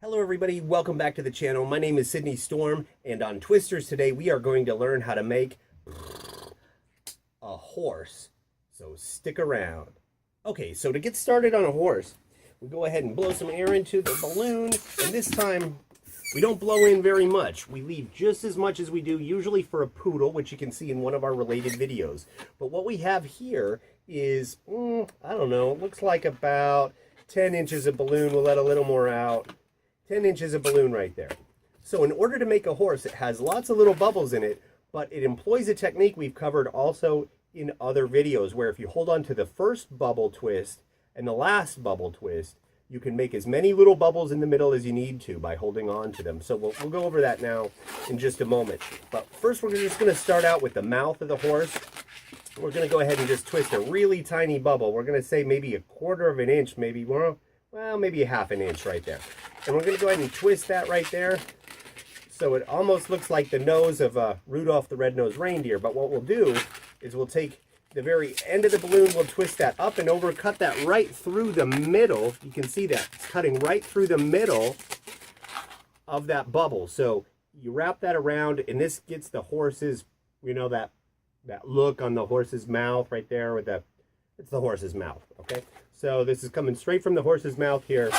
Hello everybody, welcome back to the channel. My name is Sydney Storm, and on Twisters today we are going to learn how to make a horse. So stick around. Okay, so to get started on a horse, we go ahead and blow some air into the balloon, and this time we don't blow in very much. We leave just as much as we do usually for a poodle, which you can see in one of our related videos. But what we have here is, I don't know, it looks like about 10 inches of balloon. We'll let a little more out. 10 inches of balloon right there. So in order to make a horse, it has lots of little bubbles in it, but it employs a technique we've covered also in other videos, where if you hold on to the first bubble twist and the last bubble twist, you can make as many little bubbles in the middle as you need to by holding on to them. So we'll go over that now in just a moment. But first we're just going to start out with the mouth of the horse. We're going to go ahead and just twist a really tiny bubble. We're going to say maybe 1/4 of an inch, maybe more. Well, maybe 1/2 an inch right there. And we're going to go ahead and twist that right there. So it almost looks like the nose of Rudolph the Red-Nosed Reindeer. But what we'll do is we'll take the very end of the balloon, we'll twist that up and over, cut that right through the middle. You can see that. It's cutting right through the middle of that bubble. So you wrap that around, and this gets the horse's, you know, that look on the horse's mouth right there with it's the horse's mouth, okay? So this is coming straight from the horse's mouth here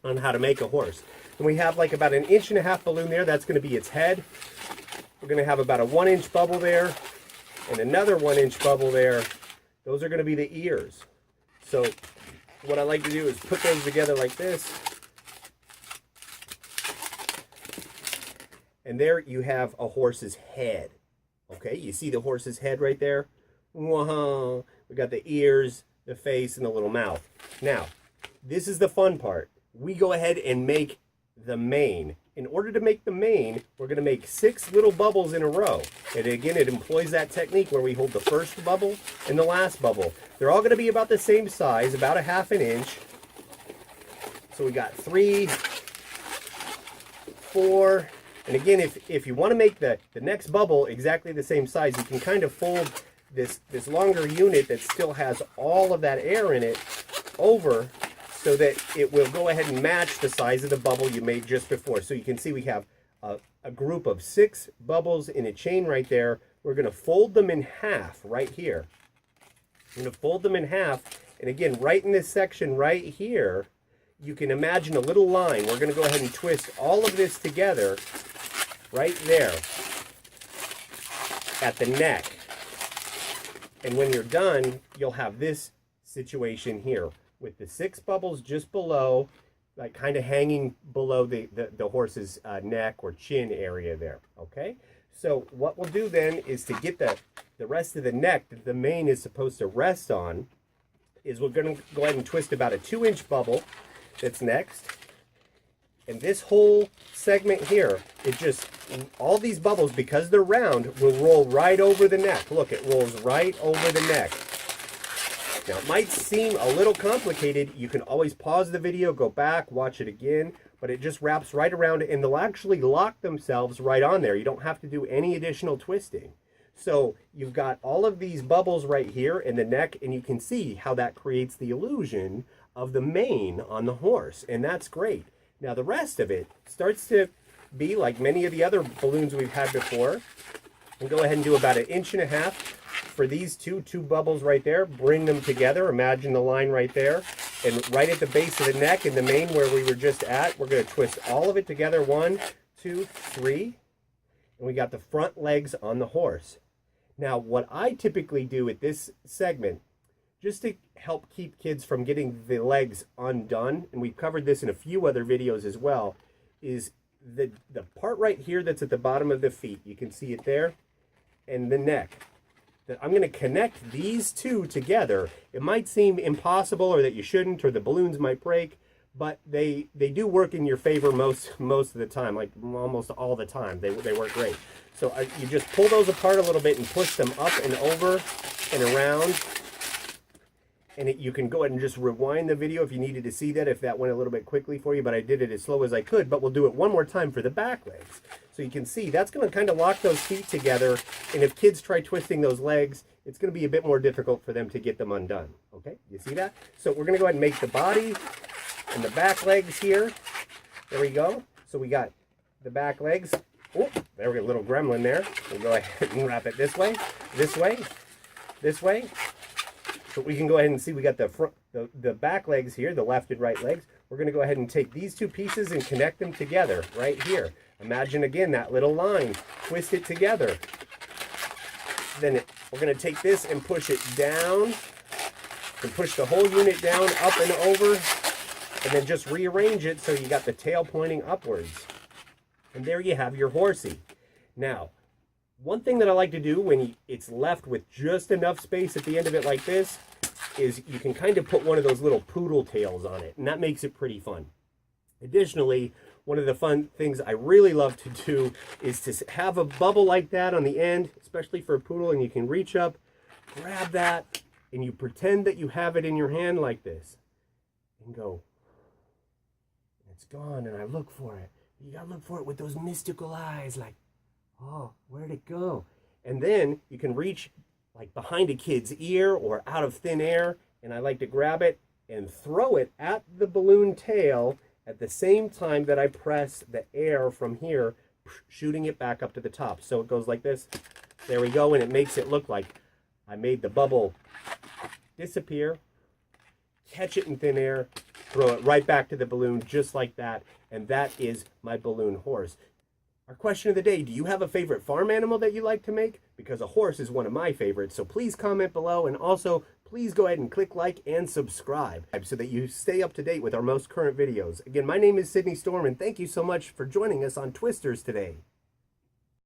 on how to make a horse. And we have like about 1.5 inch balloon there. That's going to be its head. We're going to have about a 1-inch bubble there and another 1-inch bubble there. Those are going to be the ears. So what I like to do is put those together like this. And there you have a horse's head. Okay, you see the horse's head right there? Whoa. We got the ears, the face, and the little mouth. Now, this is the fun part. We go ahead and make the mane. In order to make the mane, we're going to make 6 little bubbles in a row. And again, it employs that technique where we hold the first bubble and the last bubble. They're all going to be about the same size, about 1/2 an inch. So we got 3, 4, and again, if you want to make the next bubble exactly the same size, you can kind of fold this longer unit that still has all of that air in it over so that it will go ahead and match the size of the bubble you made just before. So you can see we have a group of 6 bubbles in a chain right there. We're going to fold them in half right here. I'm going to fold them in half, and again, right in this section right here, you can imagine a little line. We're going to go ahead and twist all of this together right there at the neck. And when you're done, you'll have this situation here with the 6 bubbles just below, like kind of hanging below the horse's neck or chin area there, okay? So what we'll do then is to get the rest of the neck that the mane is supposed to rest on, is we're going to go ahead and twist about a 2-inch bubble that's next. And this whole segment here, it just, all these bubbles, because they're round, will roll right over the neck. Look, it rolls right over the neck. Now, it might seem a little complicated. You can always pause the video, go back, watch it again, but it just wraps right around it, and they'll actually lock themselves right on there. You don't have to do any additional twisting. So you've got all of these bubbles right here in the neck, and you can see how that creates the illusion of the mane on the horse, and that's great. Now the rest of it starts to be like many of the other balloons we've had before. We'll go ahead and do about 1.5 inches for these two bubbles right there. Bring them together. Imagine the line right there. And right at the base of the neck and the mane where we were just at, we're going to twist all of it together. 1, 2, 3. And we got the front legs on the horse. Now what I typically do at this segment, just to help keep kids from getting the legs undone, and we've covered this in a few other videos as well, is the part right here that's at the bottom of the feet. You can see it there, and the neck. I'm going to connect these two together. It might seem impossible, or that you shouldn't, or the balloons might break, but they do work in your favor most of the time, like almost all the time. They work great. So you just pull those apart a little bit and push them up and over and around. And you can go ahead and just rewind the video if you needed to see that, if that went a little bit quickly for you, but I did it as slow as I could. But we'll do it one more time for the back legs. So you can see that's going to kind of lock those feet together, and if kids try twisting those legs, it's going to be a bit more difficult for them to get them undone. Okay, you see that? So we're going to go ahead and make the body and the back legs here. There we go. So we got the back legs. Oh, there we go, a little gremlin there. We'll go ahead and wrap it this way, this way, this way. So we can go ahead and see we got the front, the back legs here, the left and right legs. We're going to go ahead and take these two pieces and connect them together right here. Imagine again that little line, twist it together. Then we're going to take this and push it down, and push the whole unit down, up and over, and then just rearrange it so you got the tail pointing upwards. And there you have your horsey. Now, one thing that I like to do when it's left with just enough space at the end of it like this is you can kind of put one of those little poodle tails on it, and that makes it pretty fun. Additionally, one of the fun things I really love to do is to have a bubble like that on the end, especially for a poodle, and you can reach up, grab that, and you pretend that you have it in your hand like this, and go, it's gone, and I look for it. You gotta look for it with those mystical eyes, like, oh, where'd it go? And then you can reach like behind a kid's ear or out of thin air, and I like to grab it and throw it at the balloon tail at the same time that I press the air from here, shooting it back up to the top. So it goes like this. There we go, and it makes it look like I made the bubble disappear, catch it in thin air, throw it right back to the balloon just like that, and that is my balloon horse. Our question of the day, do you have a favorite farm animal that you like to make? Because a horse is one of my favorites, so please comment below, and also please go ahead and click like and subscribe so that you stay up to date with our most current videos. Again, my name is Sydney Storm, and thank you so much for joining us on Twisters today.